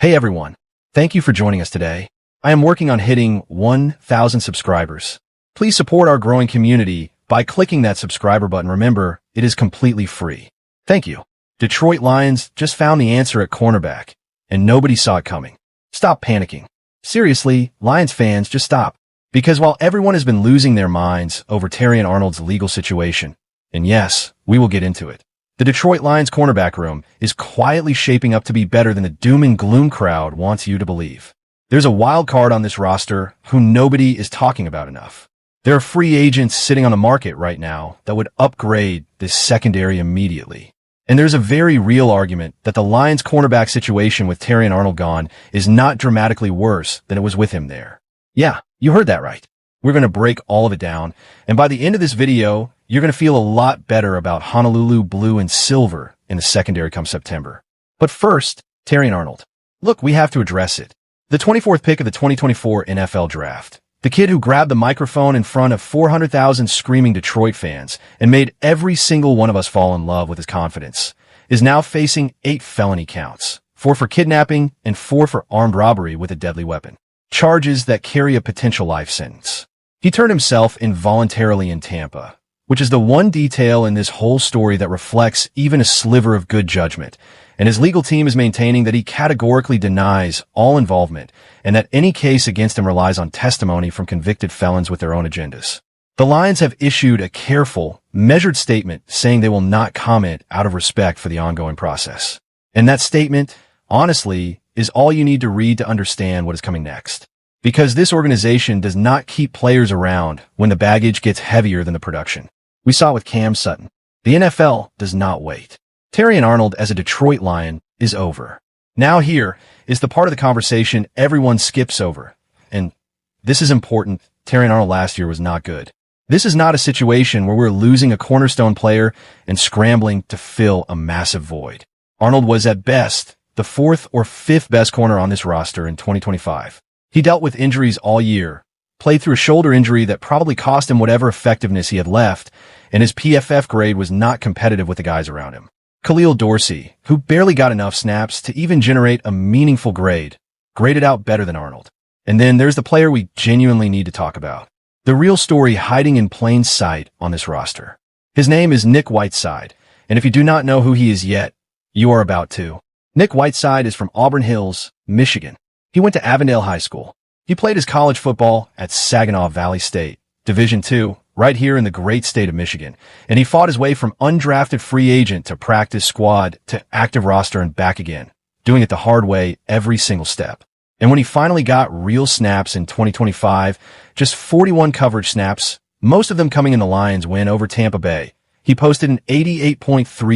Hey everyone, thank you for joining us today. I am working on hitting 1,000 subscribers. Please support our growing community by clicking that subscriber button. Remember, it is completely free. Thank you. Detroit Lions just found the answer at cornerback, and nobody saw it coming. Stop panicking. Seriously, Lions fans, just stop. Because while everyone has been losing their minds over Terrion Arnold's legal situation, and yes, we will get into it, the Detroit Lions cornerback room is quietly shaping up to be better than the doom-and-gloom crowd wants you to believe. There's a wild card on this roster who nobody is talking about enough. There are free agents sitting on the market right now that would upgrade this secondary immediately. And there's a very real argument that the Lions cornerback situation with Terrion Arnold gone is not dramatically worse than it was with him there. Yeah, you heard that right. We're going to break all of it down, and by the end of this video, you're going to feel a lot better about Honolulu blue and silver in the secondary come September. But first, Terrion Arnold. Look, we have to address it. The 24th pick of the 2024 NFL Draft. The kid who grabbed the microphone in front of 400,000 screaming Detroit fans and made every single one of us fall in love with his confidence, is now facing 8 felony counts, 4 for kidnapping and 4 for armed robbery with a deadly weapon. Charges that carry a potential life sentence. He turned himself in voluntarily in Tampa, which is the one detail in this whole story that reflects even a sliver of good judgment, and his legal team is maintaining that he categorically denies all involvement and that any case against him relies on testimony from convicted felons with their own agendas. The Lions have issued a careful, measured statement saying they will not comment out of respect for the ongoing process. And that statement, honestly, is all you need to read to understand what is coming next. Because this organization does not keep players around when the baggage gets heavier than the production. We saw it with Cam Sutton. The NFL does not wait. Terrion Arnold as a Detroit Lion is over. Now here is the part of the conversation everyone skips over. And this is important. Terrion Arnold last year was not good. This is not a situation where we're losing a cornerstone player and scrambling to fill a massive void. Arnold was at best the 4th or 5th best corner on this roster in 2025. He dealt with injuries all year, played through a shoulder injury that probably cost him whatever effectiveness he had left, and his PFF grade was not competitive with the guys around him. Khalil Dorsey, who barely got enough snaps to even generate a meaningful grade, graded out better than Arnold. And then there's the player we genuinely need to talk about. The real story hiding in plain sight on this roster. His name is Nick Whiteside, and if you do not know who he is yet, you are about to. Nick Whiteside is from Auburn Hills, Michigan. He went to Avondale High School. He played his college football at Saginaw Valley State, Division II, right here in the great state of Michigan. And he fought his way from undrafted free agent to practice squad to active roster and back again, doing it the hard way every single step. And when he finally got real snaps in 2025, just 41 coverage snaps, most of them coming in the Lions' win over Tampa Bay, he posted an 88.3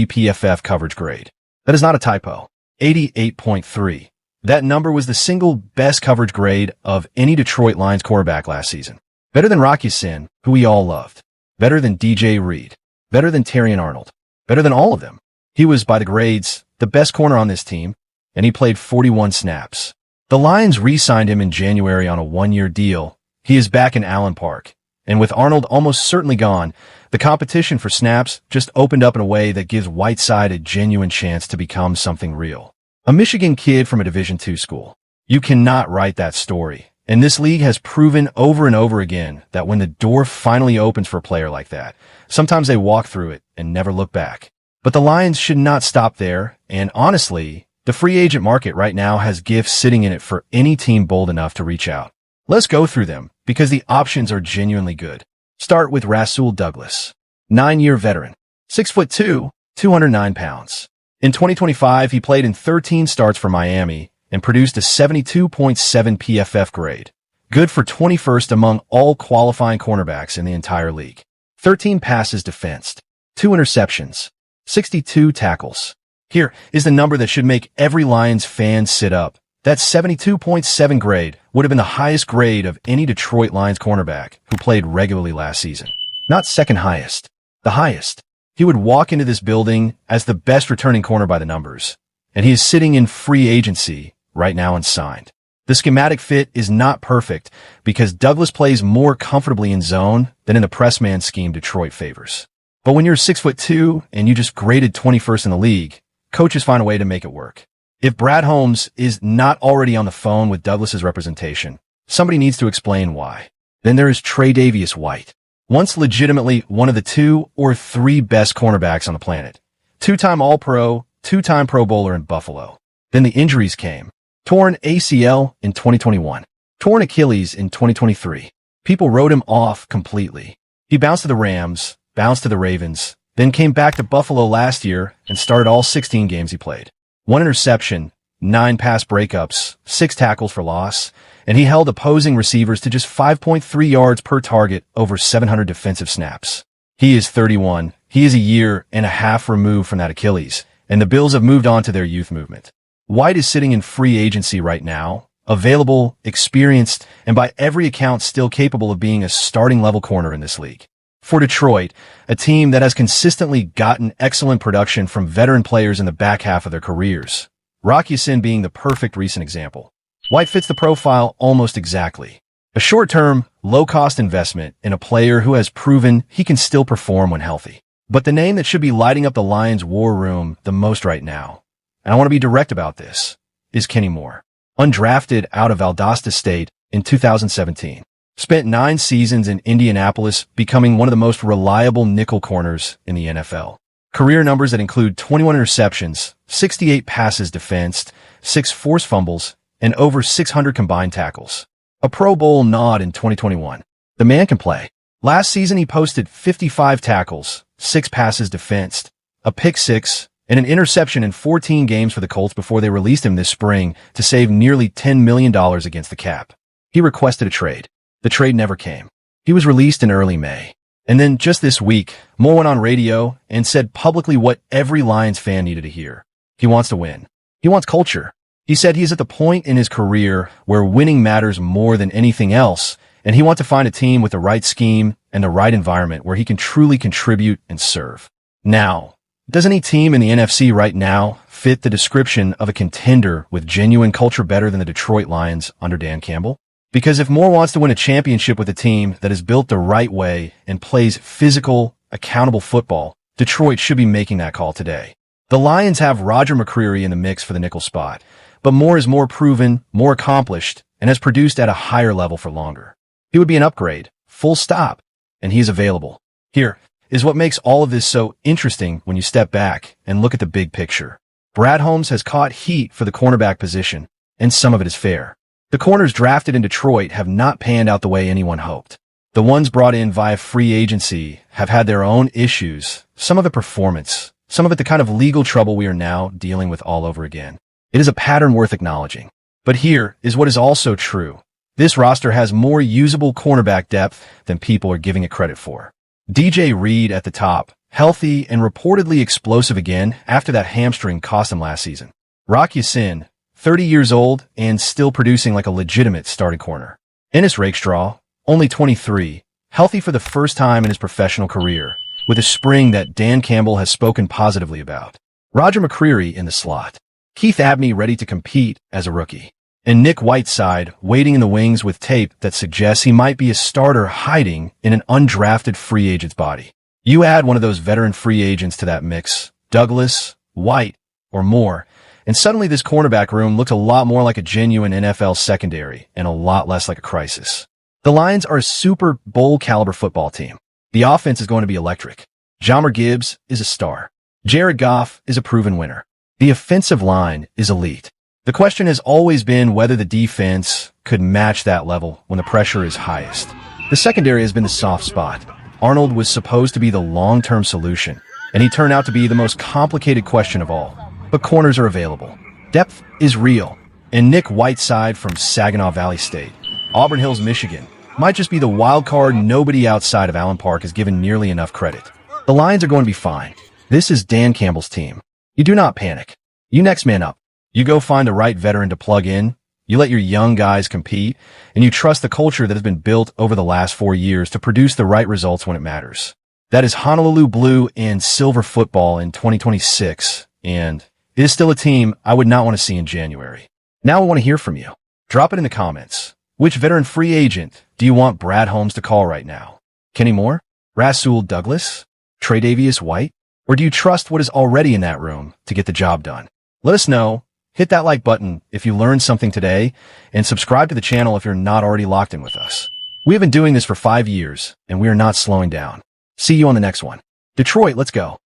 PFF coverage grade. That is not a typo. 88.3. That number was the single best coverage grade of any Detroit Lions quarterback last season. Better than Rocky Sin, who we all loved. Better than DJ Reed. Better than Terrion Arnold. Better than all of them. He was, by the grades, the best corner on this team, and he played 41 snaps. The Lions re-signed him in January on a 1-year deal. He is back in Allen Park. And with Arnold almost certainly gone, the competition for snaps just opened up in a way that gives Whiteside a genuine chance to become something real. A Michigan kid from a Division II school. You cannot write that story. And this league has proven over and over again that when the door finally opens for a player like that, sometimes they walk through it and never look back. But the Lions should not stop there, and honestly, the free agent market right now has gifts sitting in it for any team bold enough to reach out. Let's go through them, because the options are genuinely good. Start with Rasul Douglas. 9-year veteran. 6'2", 209 pounds. In 2025, he played in 13 starts for Miami and produced a 72.7 PFF grade, good for 21st among all qualifying cornerbacks in the entire league. 13 passes defensed, 2 interceptions, 62 tackles. Here is the number that should make every Lions fan sit up. That 72.7 grade would have been the highest grade of any Detroit Lions cornerback who played regularly last season. Not second highest, the highest. He would walk into this building as the best returning corner by the numbers, and he is sitting in free agency right now unsigned. The schematic fit is not perfect because Douglas plays more comfortably in zone than in the press man scheme Detroit favors. But when you're 6'2" and you just graded 21st in the league, coaches find a way to make it work. If Brad Holmes is not already on the phone with Douglas's representation, somebody needs to explain why. Then there is Tre'Davious White, once legitimately one of the 2 or 3 best cornerbacks on the planet. 2-time All-Pro, 2-time Pro Bowler in Buffalo. Then the injuries came. Torn ACL in 2021. Torn Achilles in 2023. People wrote him off completely. He bounced to the Rams, bounced to the Ravens, then came back to Buffalo last year and started all 16 games he played. 1 interception, 9 pass breakups, 6 tackles for loss, and he held opposing receivers to just 5.3 yards per target over 700 defensive snaps. He is 31. He is a year and a half removed from that Achilles, and the Bills have moved on to their youth movement. White is sitting in free agency right now, available, experienced, and by every account still capable of being a starting level corner in this league. For Detroit, a team that has consistently gotten excellent production from veteran players in the back half of their careers, Rock Ya-Sin being the perfect recent example. White fits the profile almost exactly. A short-term, low-cost investment in a player who has proven he can still perform when healthy. But the name that should be lighting up the Lions' war room the most right now, and I want to be direct about this, is Kenny Moore. Undrafted out of Valdosta State in 2017. Spent 9 seasons in Indianapolis, becoming one of the most reliable nickel corners in the NFL. Career numbers that include 21 interceptions, 68 passes defensed, 6 forced fumbles, and over 600 combined tackles. A Pro Bowl nod in 2021. The man can play. Last season he posted 55 tackles, 6 passes defensed, a pick 6, and an interception in 14 games for the Colts before they released him this spring to save nearly $10 million against the cap. He requested a trade. The trade never came. He was released in early May. And then just this week, Moore went on radio and said publicly what every Lions fan needed to hear. He wants to win. He wants culture. He said he's at the point in his career where winning matters more than anything else, and he wants to find a team with the right scheme and the right environment where he can truly contribute and serve. Now, does any team in the NFC right now fit the description of a contender with genuine culture better than the Detroit Lions under Dan Campbell? Because if Moore wants to win a championship with a team that is built the right way and plays physical, accountable football, Detroit should be making that call today. The Lions have Roger McCreary in the mix for the nickel spot, but Moore is more proven, more accomplished, and has produced at a higher level for longer. He would be an upgrade, full stop, and he is available. Here is what makes all of this so interesting when you step back and look at the big picture. Brad Holmes has caught heat for the cornerback position, and some of it is fair. The corners drafted in Detroit have not panned out the way anyone hoped. The ones brought in via free agency have had their own issues, some of it performance, some of it the kind of legal trouble we are now dealing with all over again. It is a pattern worth acknowledging. But here is what is also true. This roster has more usable cornerback depth than people are giving it credit for. DJ Reed at the top, healthy and reportedly explosive again after that hamstring cost him last season. Rock Ya-Sin, 30 years old and still producing like a legitimate starting corner. Ennis Rakestraw, only 23, healthy for the first time in his professional career, with a spring that Dan Campbell has spoken positively about. Roger McCreary in the slot. Keith Abney ready to compete as a rookie. And Nick Whiteside waiting in the wings with tape that suggests he might be a starter hiding in an undrafted free agent's body. You add one of those veteran free agents to that mix, Douglas, White, or Moore, and suddenly this cornerback room looks a lot more like a genuine NFL secondary and a lot less like a crisis. The Lions are a Super Bowl caliber football team. The offense is going to be electric. Jahmyr Gibbs is a star. Jared Goff is a proven winner. The offensive line is elite. The question has always been whether the defense could match that level when the pressure is highest. The secondary has been the soft spot. Arnold was supposed to be the long-term solution, and he turned out to be the most complicated question of all. But corners are available. Depth is real. And Nick Whiteside from Saginaw Valley State, Auburn Hills, Michigan, might just be the wild card nobody outside of Allen Park has given nearly enough credit. The Lions are going to be fine. This is Dan Campbell's team. You do not panic. You next man up. You go find the right veteran to plug in. You let your young guys compete, and you trust the culture that has been built over the last 4 years to produce the right results when it matters. That is Honolulu blue and silver football in 2026, and it is still a team I would not want to see in January. Now I want to hear from you. Drop it in the comments. Which veteran free agent do you want Brad Holmes to call right now? Kenny Moore? Rasul Douglas? Tre'Davious White? Or do you trust what is already in that room to get the job done? Let us know. Hit that like button if you learned something today, and subscribe to the channel if you're not already locked in with us. We have been doing this for 5 years, and we are not slowing down. See you on the next one. Detroit, let's go.